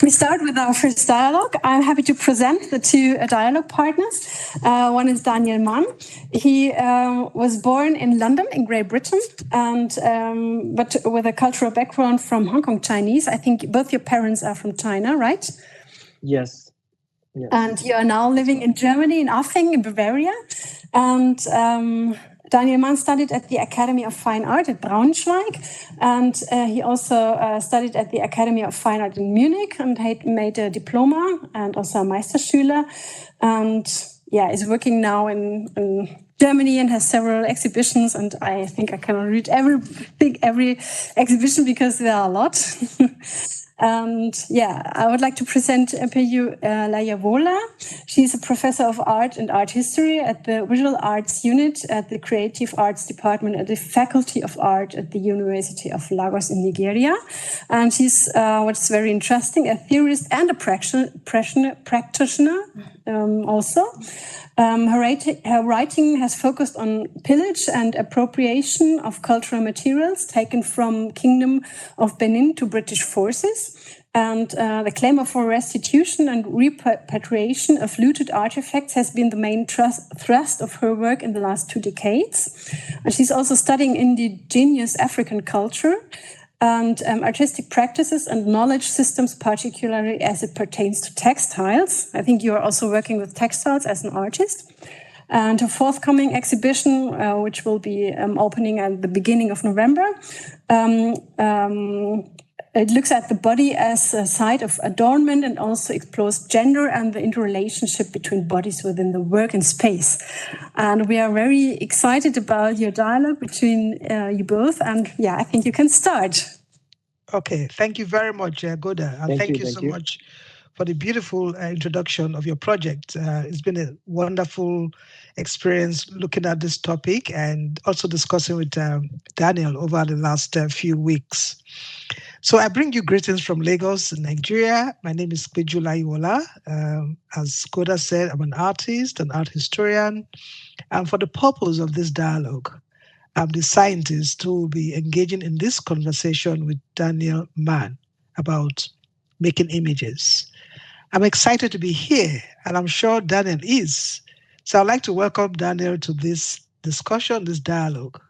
We start with our first dialogue. I'm happy to present the two dialogue partners. One is Daniel Mann. He was born in London, in Great Britain, and but with a cultural background from Hong Kong Chinese. I think both your parents are from China, right? Yes. Yes. And you are now living in Germany, in Aachen, in Bavaria. And Daniel Mann studied at the Academy of Fine Art at Braunschweig. And he also studied at the Academy of Fine Art in Munich and made a diploma and also a Meisterschüler. And yeah, is working now in Germany and has several exhibitions. And I think I cannot read every exhibition because there are a lot. And yeah, I would like to present Peju Layiwola. She's a professor of art and art history at the Visual Arts Unit at the Creative Arts Department at the Faculty of Art at the University of Lagos in Nigeria. And she's, what's very interesting, a theorist and a practitioner also. Her writing has focused on pillage and appropriation of cultural materials taken from Kingdom of Benin to British forces, and the claim for restitution and repatriation of looted artifacts has been the main thrust of her work in the last 2 decades. And she's also studying indigenous African culture and artistic practices and knowledge systems, particularly as it pertains to textiles. I think you are also working with textiles as an artist. And a forthcoming exhibition, which will be opening at the beginning of November, it looks at the body as a site of adornment and also explores gender and the interrelationship between bodies within the work and space. And we are very excited about your dialogue between you both. And yeah, I think you can start. Okay, thank you very much, Goda. And thank you so much for the beautiful introduction of your project. It's been a wonderful experience looking at this topic and also discussing with Daniel over the last few weeks. So I bring you greetings from Lagos, Nigeria. My name is Peju Layiwola. As Goda said, I'm an artist, an art historian. And for the purpose of this dialogue, I'm the scientist who will be engaging in this conversation with Daniel Mann about making images. I'm excited to be here, and I'm sure Daniel is. So I'd like to welcome Daniel to this discussion, this dialogue.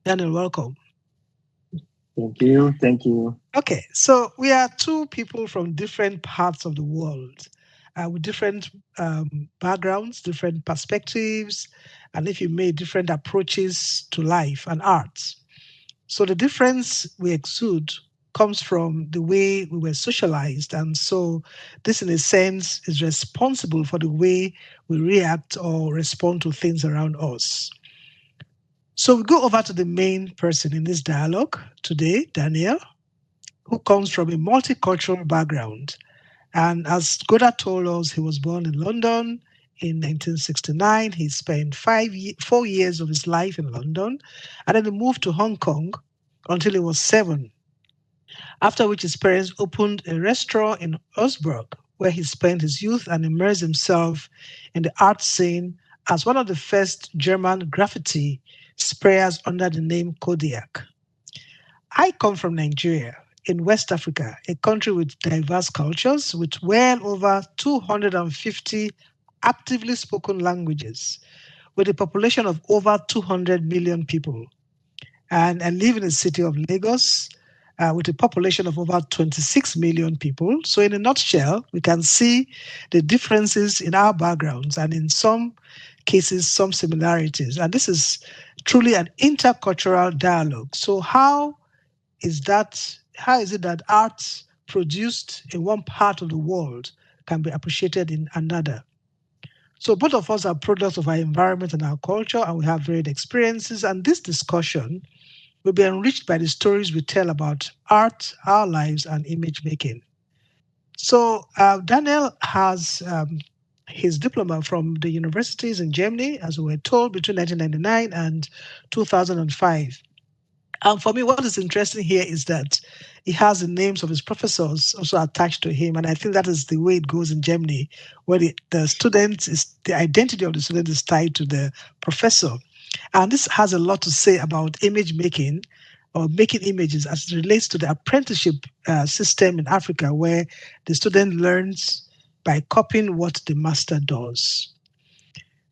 Daniel, welcome. Thank you. Okay, so we are two people from different parts of the world with different backgrounds, different perspectives, and if you may, different approaches to life and art. So the difference we exude comes from the way we were socialized. And so this, in a sense, is responsible for the way we react or respond to things around us. So we go over to the main person in this dialogue today, Daniel, who comes from a multicultural background. And as Goda told us, he was born in London in 1969. He spent 4 years of his life in London, and then he moved to Hong Kong until he was 7. After which his parents opened a restaurant in Augsburg, where he spent his youth and immersed himself in the art scene as one of the first German graffiti sprayers under the name Kodiak. I come from Nigeria, in West Africa, a country with diverse cultures, with well over 250 actively spoken languages, with a population of over 200 million people. And I live in the city of Lagos, with a population of over 26 million people. So in a nutshell, we can see the differences in our backgrounds and in some cases, some similarities. And this is truly an intercultural dialogue. So how is it that art produced in one part of the world can be appreciated in another? So both of us are products of our environment and our culture, and we have varied experiences. And this discussion will be enriched by the stories we tell about art, our lives, and image making. So Daniel has his diploma from the universities in Germany, as we were told, between 1999 and 2005. And for me, what is interesting here is that he has the names of his professors also attached to him. And I think that is the way it goes in Germany, where the identity of the student is tied to the professor. And this has a lot to say about image making or making images as it relates to the apprenticeship system in Africa, where the student learns by copying what the master does.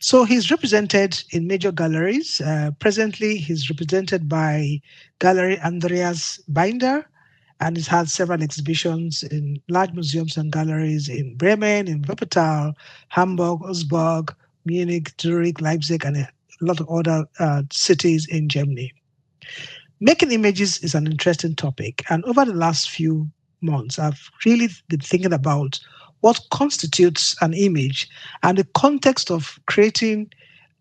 So he's represented in major galleries. Presently, he's represented by Gallery Andreas Binder, and he's had several exhibitions in large museums and galleries in Bremen, in Wuppertal, Hamburg, Augsburg, Munich, Zurich, Leipzig, and a lot of other cities in Germany. Making images is an interesting topic, and over the last few months, I've really been thinking about what constitutes an image and the context of creating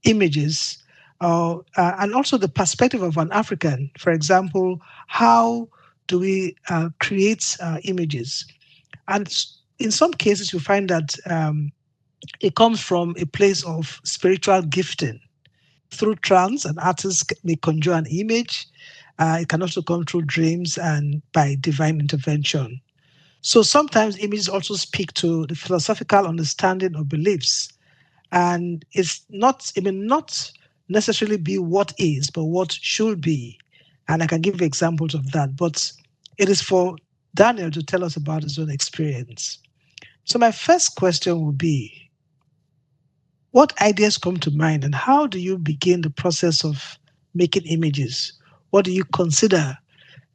images, and also the perspective of an African. For example, how do we create images? And in some cases, you find that it comes from a place of spiritual gifting. Through trance, an artist may conjure an image. It can also come through dreams and by divine intervention. So sometimes images also speak to the philosophical understanding of beliefs. And it may not necessarily be what is, but what should be. And I can give examples of that. But it is for Daniel to tell us about his own experience. So my first question would be, what ideas come to mind and how do you begin the process of making images? What do you consider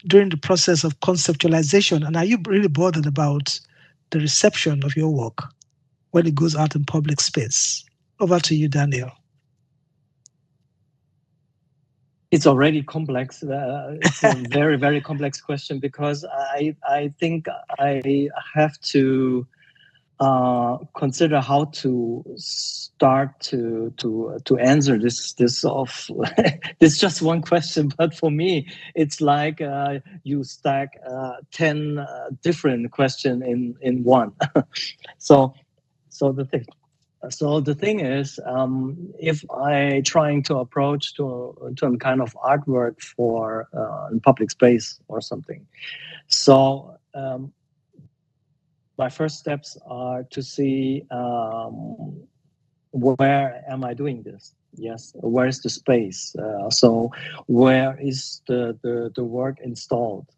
during the process of conceptualization? And are you really bothered about the reception of your work when it goes out in public space? Over to you, Daniel. It's already complex. It's a very, very complex question because I think I have to consider how to start to answer this of this just one question. But for me, it's like you stack 10 different questions in one. So the thing is, if I trying to approach to a kind of artwork for in public space or something, so my first steps are to see where am I doing this? Yes, where is the space? So where is the work installed?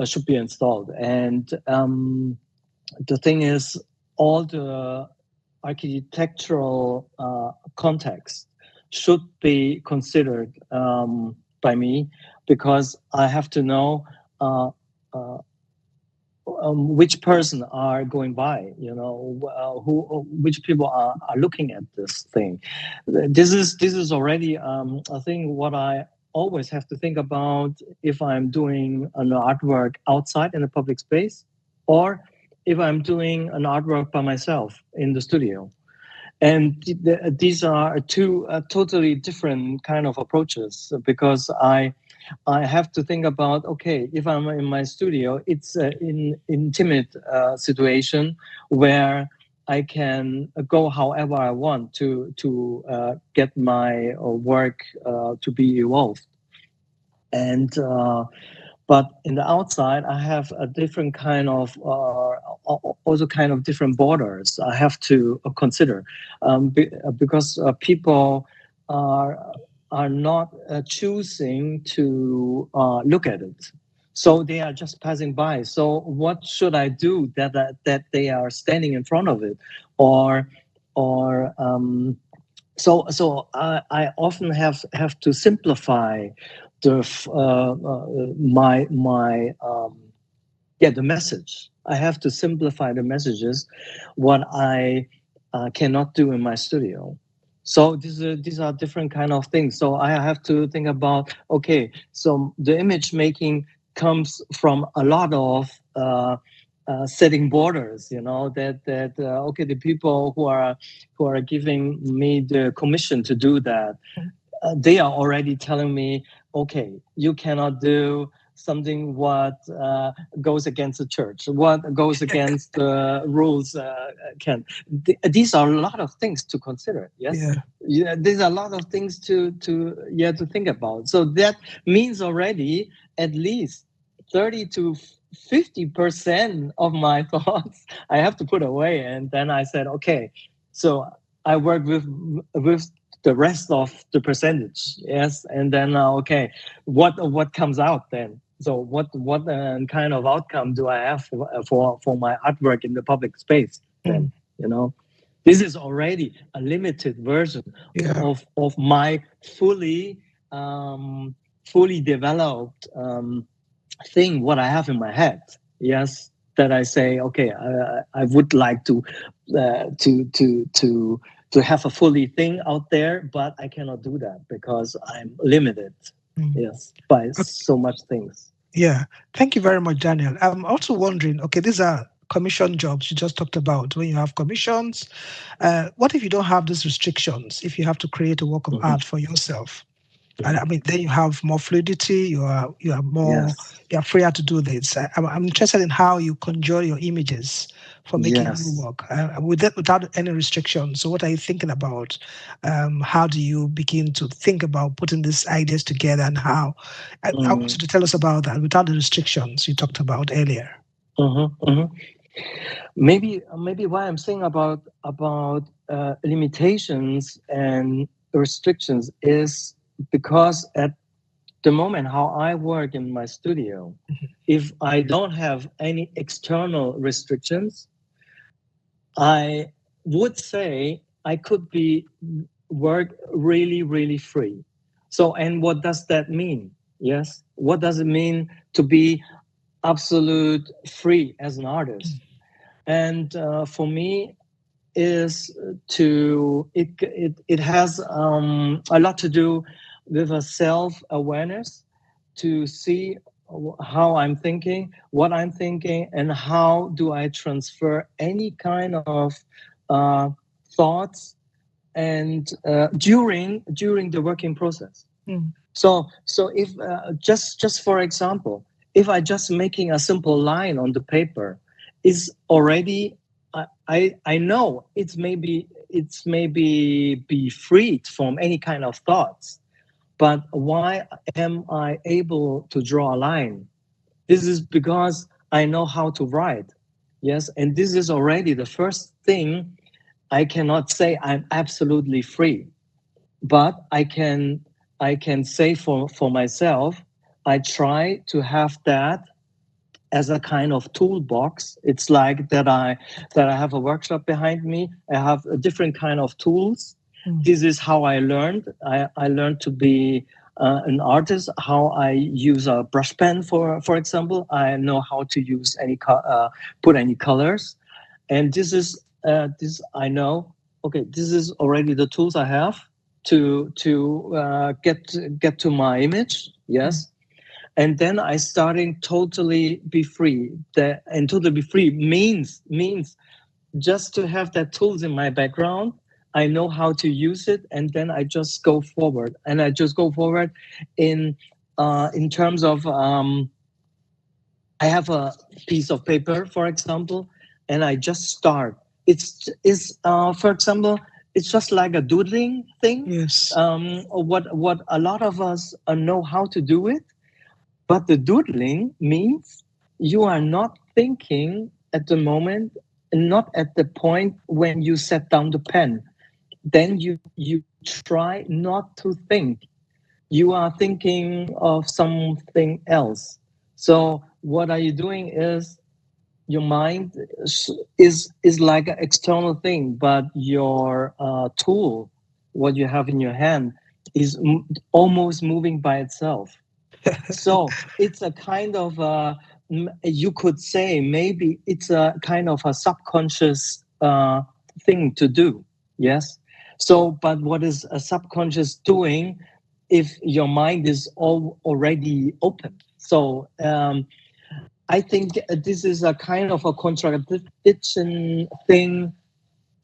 Should be installed, and the thing is, all the architectural context should be considered by me, because I have to know which person are going by, which people are looking at this thing. This is already a thing what I always have to think about if I'm doing an artwork outside in a public space, or if I'm doing an artwork by myself in the studio. And these are two totally different kind of approaches, because I have to think about, okay, if I'm in my studio, it's an intimate situation where I can go however I want to get my work to be evolved. And but in the outside, I have a different kind of, also kind of different borders I have to consider, because people are not choosing to look at it. So they are just passing by. So what should I do that they are standing in front of it, or so I often have to simplify the the message. I have to simplify the messages, what I cannot do in my studio. So these are different kind of things. So I have to think about, okay, so the image making comes from a lot of setting borders, that okay, the people who are giving me the commission to do that, they are already telling me, okay, you cannot do something what goes against the church, what goes against the rules. These are a lot of things to consider. Yes, yeah, these are a lot of things to think about. So that means already at least 30 to 50% of my thoughts I have to put away. And then I said, okay, so I work with the rest of the percentage. Yes, and then okay, what comes out then? So what kind of outcome do I have for my artwork in the public space then? You know, this is already a limited version of my fully developed thing what I have in my head. Yes, that I say, okay, I would like to have a fully thing out there, but I cannot do that because I'm limited. Yes, by so much things. Yeah, thank you very much, Daniel. I'm also wondering, okay, these are commission jobs you just talked about. When you have commissions, what if you don't have these restrictions? If you have to create a work of art for yourself? And I mean, then you have more fluidity. You are more you are freer to do this. I'm interested in how you conjure your images for making new work without any restrictions. So, what are you thinking about? How do you begin to think about putting these ideas together, and how? I want you to tell us about that without the restrictions you talked about earlier. Maybe why I'm saying about limitations and restrictions is because at the moment how I work in my studio, if I don't have any external restrictions, I would say I could be work really, really free. So, and what does that mean? Yes. What does it mean to be absolute free as an artist? And for me, is to it has a lot to do with a self-awareness, to see how I'm thinking, what I'm thinking, and how do I transfer any kind of thoughts and during the working process. So if just for example, if I just making a simple line on the paper, is already I know it's maybe be freed from any kind of thoughts, but why am I able to draw a line? This is because I know how to write. Yes, and this is already the first thing. I cannot say I'm absolutely free, but I can say for myself, I try to have that as a kind of toolbox. It's like that I have a workshop behind me. I have a different kind of tools. This is how I learned. I learned to be an artist, how I use a brush pen, for example. I know how to use put any colors. And this is this I know, okay, this is already the tools I have to get to my image. Yes. And then I starting totally be free. And totally be free means just to have that tools in my background. I know how to use it, and then I just go forward. And I just go forward in terms of I have a piece of paper, for example, and I just start. It's for example, it's just like a doodling thing. Yes. What a lot of us know how to do it. But the doodling means you are not thinking at the moment, not at the point when you set down the pen. Then you try not to think. You are thinking of something else. So what are you doing is your mind is like an external thing, but your tool, what you have in your hand, is almost moving by itself. So it's a kind of you could say maybe it's a kind of a subconscious thing to do. Yes. So, but what is a subconscious doing if your mind is already open? So I think this is a kind of a contradiction thing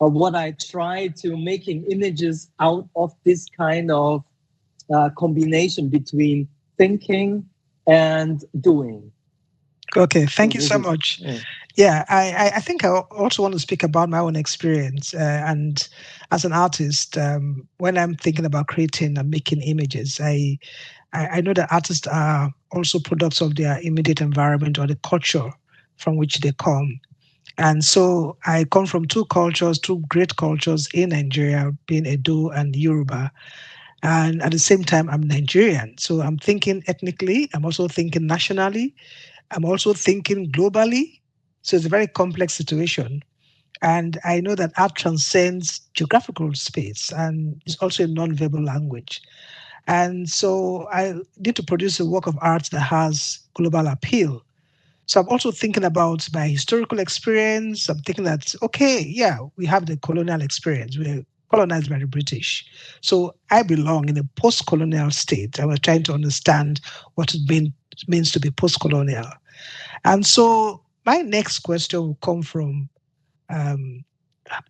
of what I try to making images out of this kind of combination between thinking and doing. Okay, thank you so much. Yeah, I think I also want to speak about my own experience. And as an artist, when I'm thinking about creating and making images, I know that artists are also products of their immediate environment or the culture from which they come. And so I come from two cultures, two great cultures in Nigeria, being Edo and Yoruba. And at the same time, I'm Nigerian. So I'm thinking ethnically, I'm also thinking nationally, I'm also thinking globally. So it's a very complex situation. And I know that art transcends geographical space and is also a non-verbal language. And so I need to produce a work of art that has global appeal. So I'm also thinking about my historical experience. I'm thinking that, okay, yeah, we have the colonial experience. We're colonized by the British. So I belong in a post-colonial state. I was trying to understand what means to be post-colonial. And so my next question will come from um,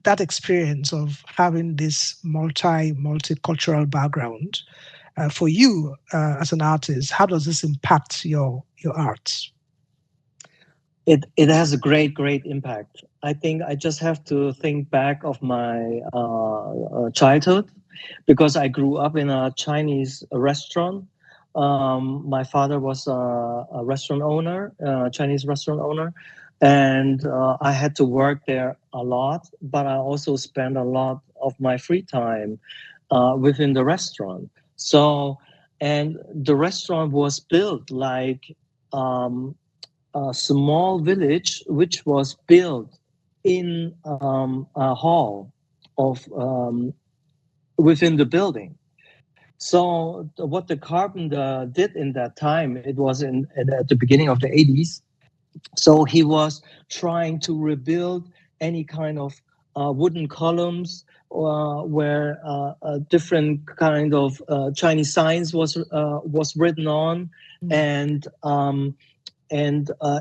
that experience of having this multicultural background. For you as an artist, how does this impact your art? It has a great impact. I think I just have to think back of my childhood, because I grew up in a Chinese restaurant. My father was a restaurant owner, Chinese restaurant owner, and I had to work there a lot. But I also spent a lot of my free time within the restaurant. So, and the restaurant was built like a small village which was built in a hall of within the building. So what the carpenter did in that time, it was at the beginning of the 80s. So he was trying to rebuild any kind of wooden columns where a different kind of Chinese signs was written on, and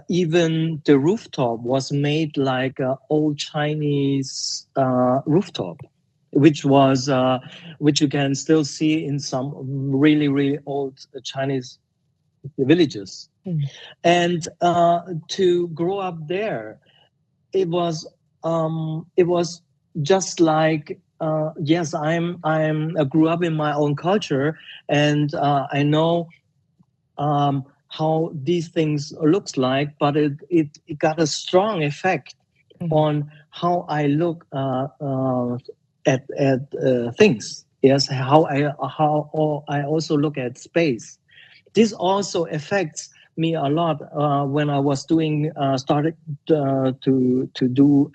even the rooftop was made like an old Chinese rooftop, which you can still see in some really old Chinese villages. And to grow up there, it was just like yes, I grew up in my own culture, and I know how these things looks like, but it got a strong effect on how I look at things. Yes, how I also look at space. This also affects me a lot when I was doing started to do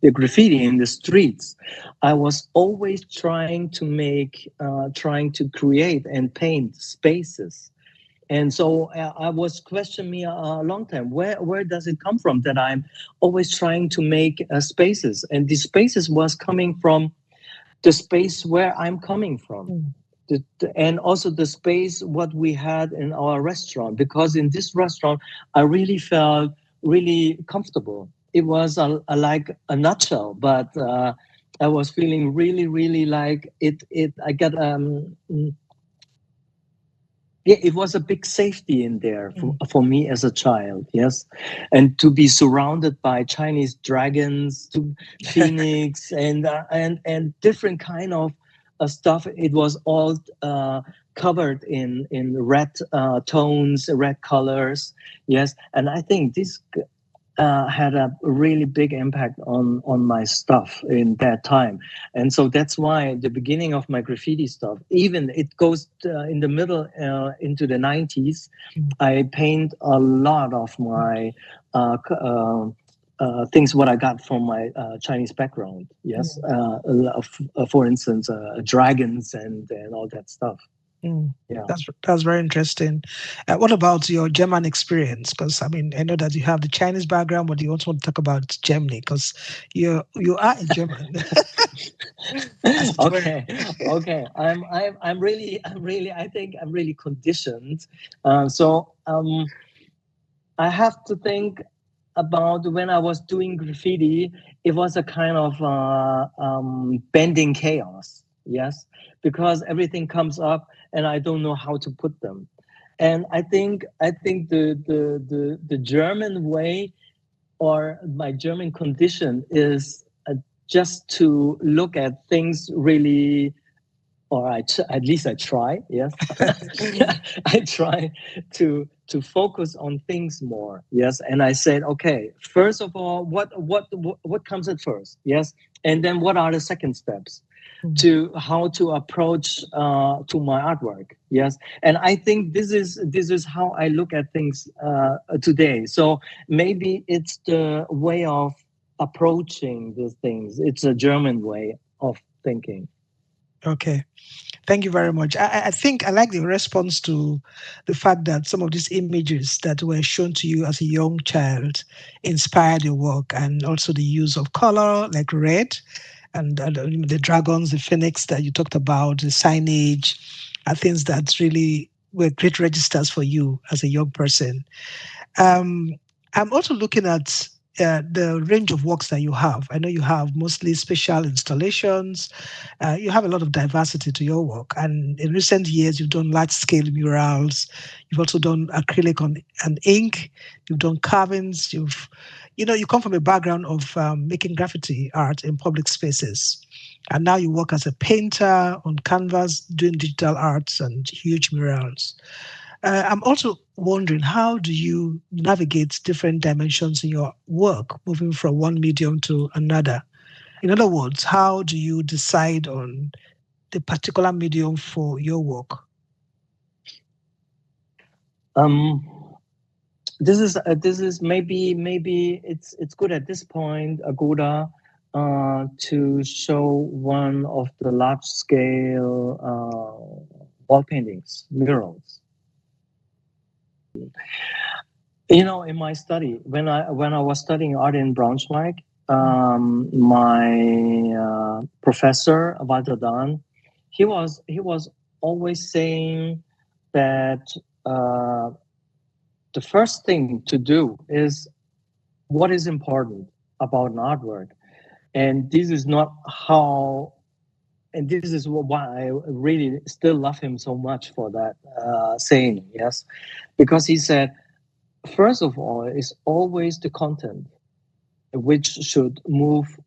the graffiti in the streets. I was always trying to create and paint spaces. And so I was questioning me a long time. Where does it come from that I'm always trying to make spaces? And these spaces was coming from the space where I'm coming from. And also the space what we had in our restaurant, because in this restaurant I really felt really comfortable. It was like a nutshell, but I was feeling really like it. I got yeah, it was a big safety in there for me as a child. Yes, and to be surrounded by Chinese dragons, to phoenix, and different kind of stuff. It was all covered in red tones, red colors. Yes, and I think this had a really big impact on my stuff in that time. And so that's why the beginning of my graffiti stuff, even it goes in the middle into the 90s, I paint a lot of my things what I got from my Chinese background. Yes, for instance, dragons and all that stuff. Yeah, that's very interesting. What about your German experience? Because I mean, I know that you have the Chinese background, but you also want to talk about Germany because you are a German. Okay. I'm really. I think I'm really conditioned. I have to think about when I was doing graffiti. It was a kind of bending chaos. Yes, because everything comes up and I don't know how to put them. And I think the German way or my German condition is just to look at things really, or at least I try. Yes, I try to focus on things more. Yes, and I said, okay, first of all, what comes at first? Yes, and then what are the second steps to how to approach to my artwork? Yes, and I think this is how I look at things today. So maybe it's the way of approaching these things. It's a German way of thinking. Okay. Thank you very much. I think I like the response to the fact that some of these images that were shown to you as a young child inspired your work, and also the use of color like red and the dragons, the phoenix that you talked about, the signage, are things that really were great registers for you as a young person. Um, I'm also looking at the range of works that you have. I know you have mostly special installations. You have a lot of diversity to your work. And in recent years, you've done large scale murals. You've also done acrylic and ink. You've done carvings. You come from a background of making graffiti art in public spaces. And now you work as a painter on canvas, doing digital arts and huge murals. I'm also wondering, how do you navigate different dimensions in your work, moving from one medium to another? In other words, how do you decide on the particular medium for your work? This is maybe it's good at this point, Agoda, to show one of the large scale wall paintings, murals. In my study, when I was studying art in Braunschweig, my professor Walter Dahn, he was always saying that the first thing to do is what is important about an artwork, and this is not how. And this is why I really still love him so much for that saying. Yes, because he said, first of all, is always the content, which should move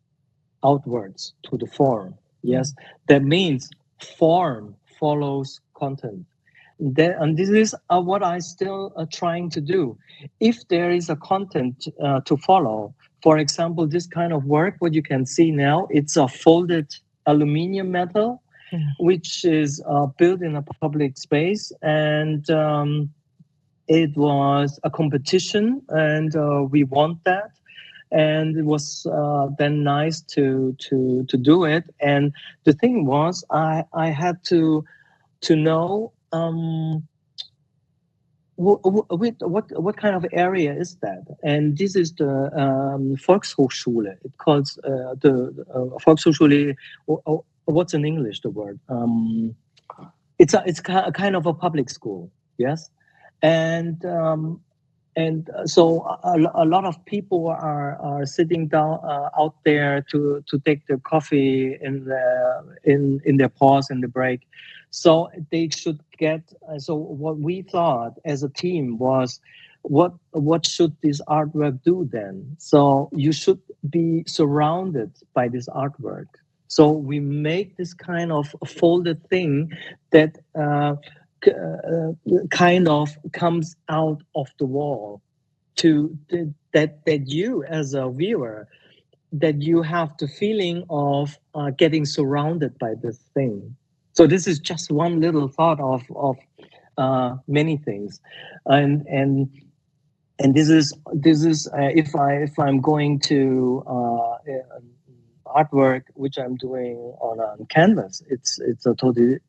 outwards to the form. Yes, that means form follows content. And this is what I still trying to do. If there is a content to follow, for example, this kind of work, what you can see now, it's a folded aluminium metal, which is built in a public space, and it was a competition, and we won that, and it was then nice to do it. And the thing was, I had to know what kind of area is that, and this is the Volkshochschule. It calls the Volkshochschule. What's in English the word? It's a kind of a public school. Yes. And so a lot of people are sitting down out there to take their coffee in their pause in the break. So they should get. So what we thought as a team was, what should this artwork do then? So you should be surrounded by this artwork. So we make this kind of folded thing that kind of comes out of the wall that you as a viewer, that you have the feeling of getting surrounded by this thing. So this is just one little thought of many things, and this is if I'm going to artwork which I'm doing on a canvas, it's a totally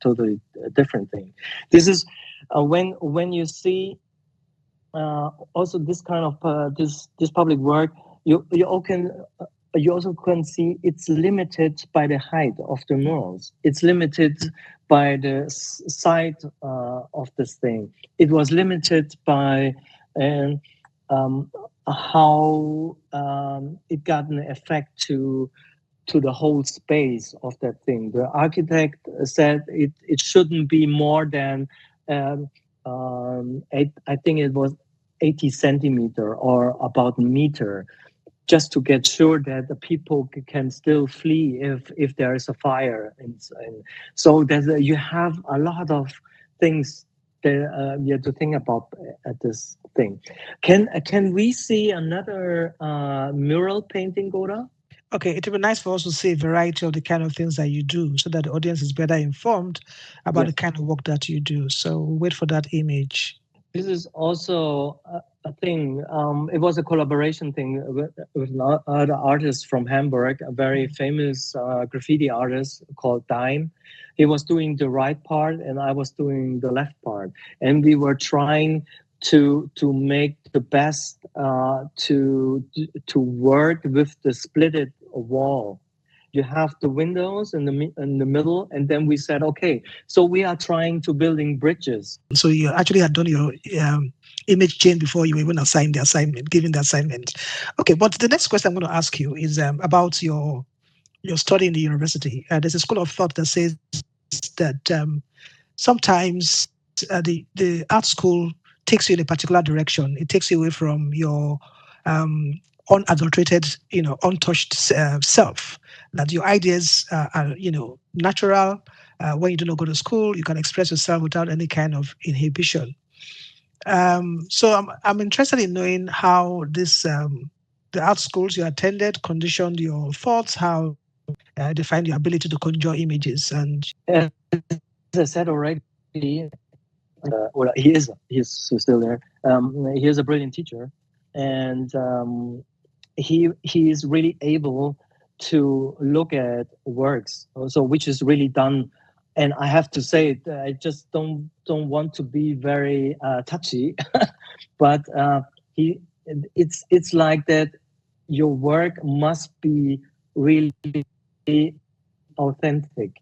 different thing. This is when you see also this kind of this public work, you also can see it's limited by the height of the murals. It's limited by the side of this thing. It was limited by how it got an effect to the whole space of that thing. The architect said it shouldn't be more than I think it was 80 centimeter or about a meter, just to get sure that the people can still flee if there is a fire. And so that you have a lot of things you have to think about this thing. Can we see another mural painting, Gora? Okay, it would be nice for us to see a variety of the kind of things that you do so that the audience is better informed about the kind of work that you do. So we'll wait for that image. This is also a thing. It was a collaboration thing with another artist from Hamburg, a very famous graffiti artist called Dime. He was doing the right part and I was doing the left part. And we were trying to make the best to work with the splitted wall. You have the windows in the middle, and then we said, okay, so we are trying to building bridges. So you actually had done your image change before you even assigned the assignment, given the assignment. Okay, but the next question I'm going to ask you is about your study in the university. There's a school of thought that says that sometimes the art school takes you in a particular direction. It takes you away from your unadulterated, untouched self. That your ideas are, natural. When you do not go to school, you can express yourself without any kind of inhibition. So I'm interested in knowing how this the art schools you attended conditioned your thoughts, how they find your ability to conjure images. And as I said already, well, he's still there. He is a brilliant teacher, and he is really able to look at works, so which is really done. And I have to say, I just don't want to be very touchy, but it's like that. Your work must be really authentic.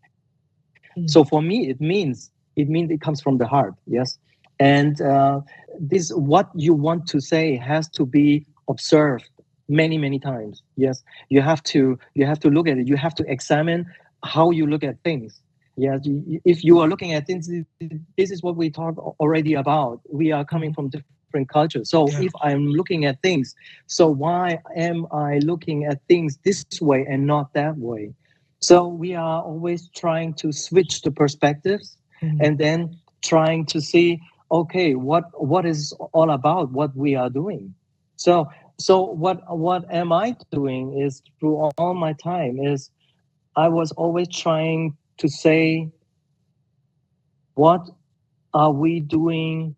So for me, it means it comes from the heart, yes. And this what you want to say has to be observed many times. Yes, you have to look at it. You have to examine how you look at things. Yes, if you are looking at things, this is what we talked already about. We are coming from different cultures. So if I'm looking at things, so why am I looking at things this way and not that way? So we are always trying to switch the perspectives and then trying to see, okay, what is all about what we are doing. So what am I doing is through all my time is I was always trying to say, what are we doing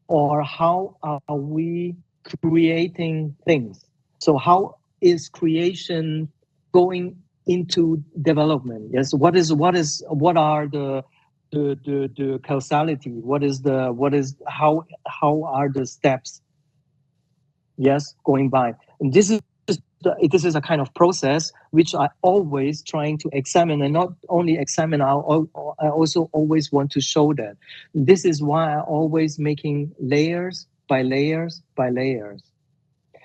or how are we creating things? So how is creation going into development? Yes, what are the causality? What is how are the steps? Yes, going by. And this is a kind of process which I always trying to examine, and not only examine, I also always want to show that. This is why I always making layers by layers by layers.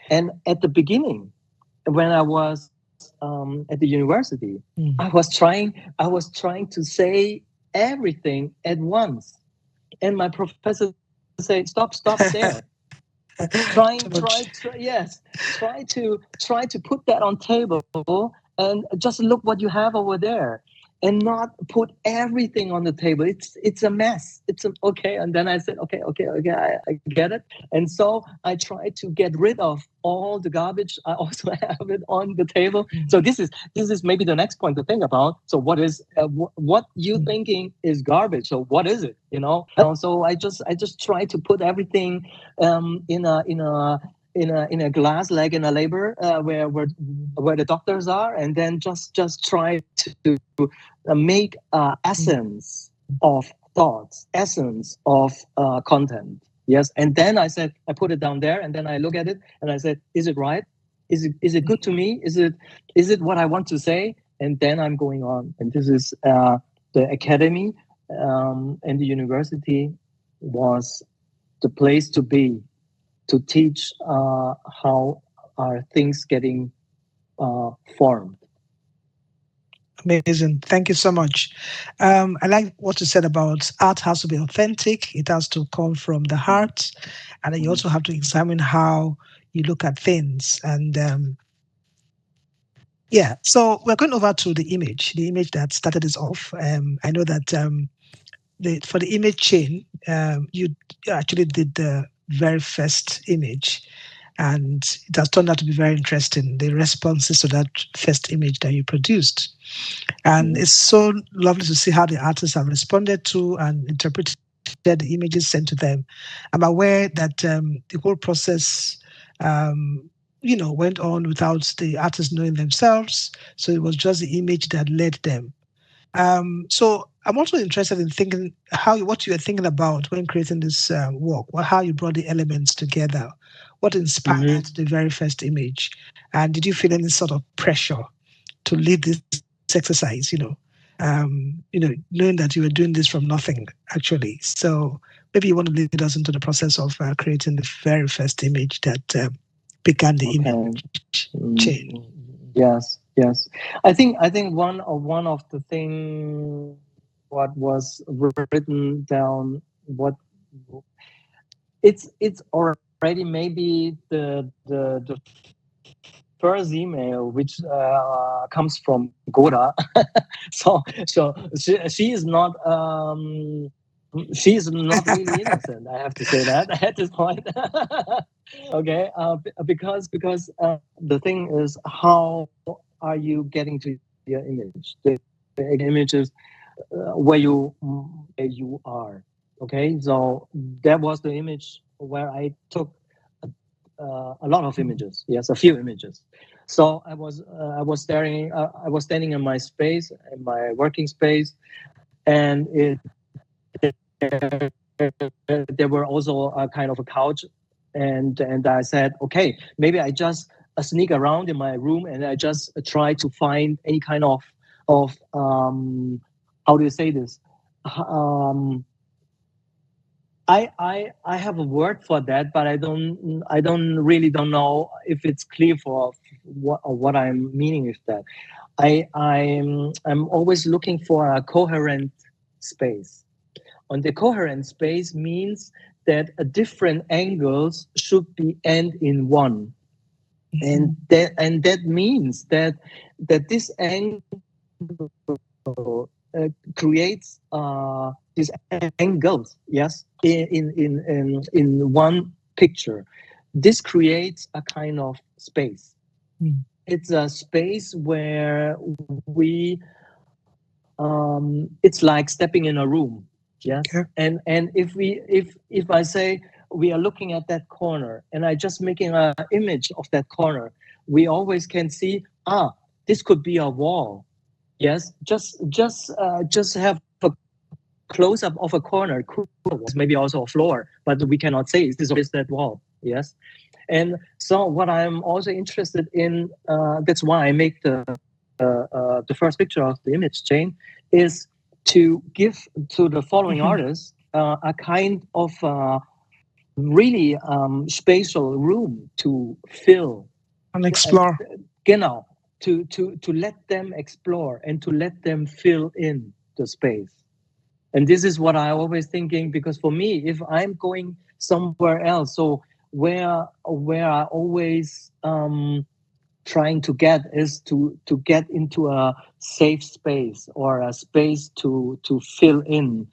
And at the beginning, when I was at the university, I was trying to say everything at once, and my professor said, "Stop there." try to put that on table and just look what you have over there and not put everything on the table. It's a mess. Okay. And then I said, okay, I get it. And so I try to get rid of all the garbage. I also have it on the table. So this is maybe the next point to think about. So what is what you thinking is garbage? So what is it? So I just try to put everything in a glass, like in a labor where the doctors are, and then just try to make essence of thoughts, essence of content. Yes, and then I put it down there, and then I look at it, and I said, is it right? Is it good to me? Is it what I want to say? And then I'm going on, and this is the academy and the university was the place to be, to teach how are things getting formed. Amazing. Thank you so much. I like what you said about art has to be authentic. It has to come from the heart. And then you also have to examine how you look at things. And so we're going over to the image that started this off. I know that for the image chain, you actually did the very first image, and it has turned out to be very interesting, the responses to that first image that you produced. And it's so lovely to see how the artists have responded to and interpreted the images sent to them. I'm aware that the whole process, went on without the artists knowing themselves. So it was just the image that led them. So I'm also interested in thinking what you were thinking about when creating this work, how you brought the elements together, what inspired the very first image, and did you feel any sort of pressure to lead this exercise? Knowing that you were doing this from nothing, actually. So maybe you want to lead us into the process of creating the very first image that began the image chain. Yes. I think one of the thing what was written down, what it's already maybe the first email which comes from Goda. so she is not really innocent. I have to say that at this point. Okay, because the thing is, how are you getting to your image? The image is where you are. Okay, so that was the image where I took a lot of images. Yes, a few images. So I was staring. I was standing in my space, in my working space, and there were also a kind of a couch, and I said, okay, maybe I just sneak around in my room and I just try to find any kind of how do you say this? I have a word for that, but I don't know if it's clear for what I'm meaning with that. I'm always looking for a coherent space. And the coherent space means that different angles should be end in one, and that means that this angle creates these angles, yes, in one picture. This creates a kind of space. It's a space where we it's like stepping in a room. Yes. Okay. And if I say we are looking at that corner and I just making an image of that corner, we always can see, this could be a wall. Yes, just have a close up of a corner, maybe also a floor, but we cannot say is that wall. Yes. And so what I'm also interested in, that's why I make the first picture of the image chain, is to give to the following artists a kind of really spatial room to fill and explore. Genau, to let them explore and to let them fill in the space. And this is what I always thinking, because for me, if I'm going somewhere else, so where I always trying to get is to get into a safe space, or a space to fill in,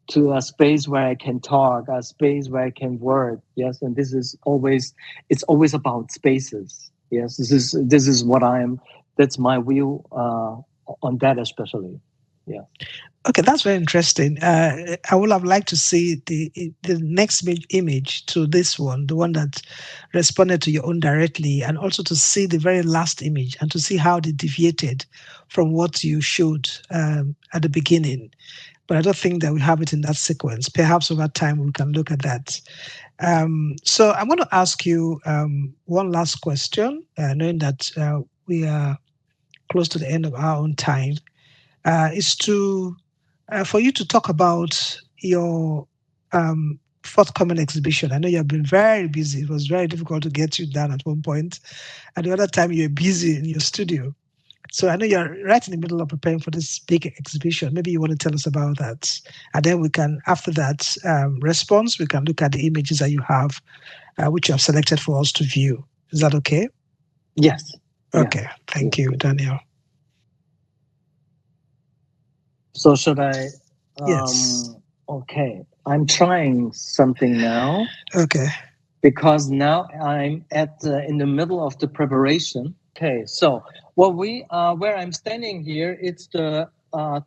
to a space where I can talk, a space where I can work. Yes, and this is always, it's always about spaces. Yes, this is what that's my view on that especially. Yeah. Okay, that's very interesting. I would have liked to see the next image to this one, the one that responded to your own directly, and also to see the very last image and to see how they deviated from what you showed at the beginning. But I don't think that we have it in that sequence. Perhaps over time we can look at that. So I'm going to ask you one last question, knowing that we are close to the end of our own time, is to for you to talk about your forthcoming exhibition. I know you have been very busy. It was very difficult to get you down at one point. And the other time you were busy in your studio. So I know you're right in the middle of preparing for this big exhibition. Maybe you want to tell us about that. And then we can, after that response, we can look at the images that you have, which you have selected for us to view. Is that okay? Yes. Okay. Yeah. Thank you, Daniel. So should I? Yes. Okay, I'm trying something now. Okay. Because now I'm in the middle of the preparation. Okay, so where I'm standing here, it's the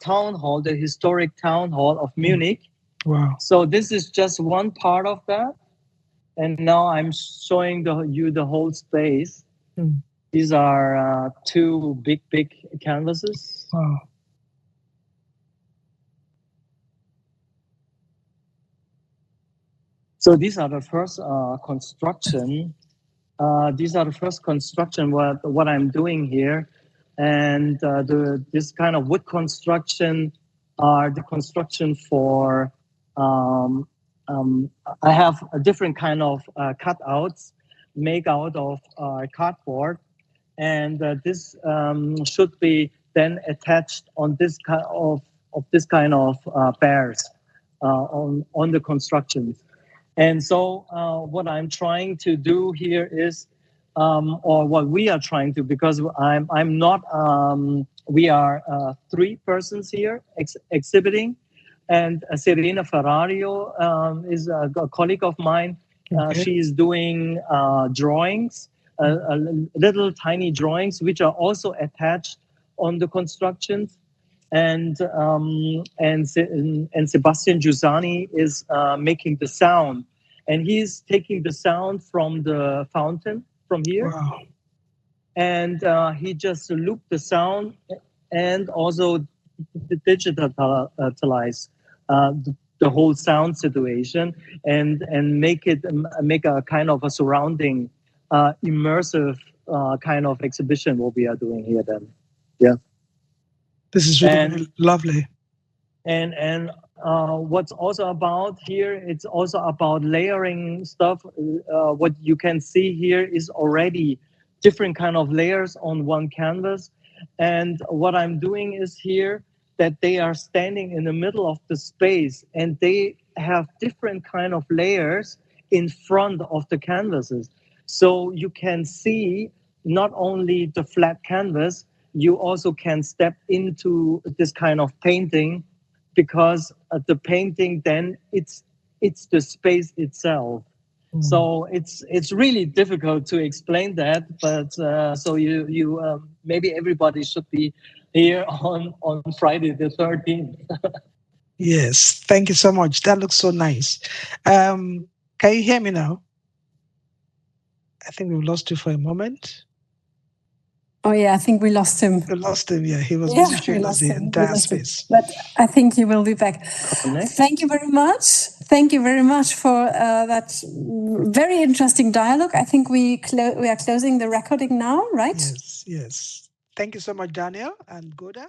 town hall, the historic town hall of Munich. Wow. So this is just one part of that, and now I'm showing you the whole space. These are two big canvases. Wow. So these are the first construction. These are the first construction what I'm doing here, and this kind of wood construction are the construction for. I have a different kind of cutouts made out of cardboard, and this should be then attached on this kind of this kind of bears on the constructions. And so what I'm trying to do here is, or what we are trying to, because I'm not, we are 3 persons here exhibiting, and Serena Ferrario is a colleague of mine. Okay. She is doing drawings, little tiny drawings, which are also attached on the constructions. And Sebastian Giussani is making the sound, and he's taking the sound from the fountain from here. Wow. And he just looped the sound and also digitalize the whole sound situation and make a kind of a surrounding immersive kind of exhibition what we are doing here then. Yeah. This is really lovely. And what's also about here, it's also about layering stuff. What you can see here is already different kind of layers on one canvas. And what I'm doing is here that they are standing in the middle of the space and they have different kind of layers in front of the canvases. So you can see not only the flat canvas, you also can step into this kind of painting, because the painting then it's the space itself. So it's really difficult to explain that, but so you maybe everybody should be here on Friday the 13th. Yes, thank you so much. That looks so nice. Can you hear me now? I think we lost you for a moment. Oh yeah, I think we lost him. We lost him. Yeah, he was busy showing us the entire space. But I think he will be back. Thank you very much. Thank you very much for that very interesting dialogue. I think we are closing the recording now, right? Yes, yes. Thank you so much, Daniel and Goda.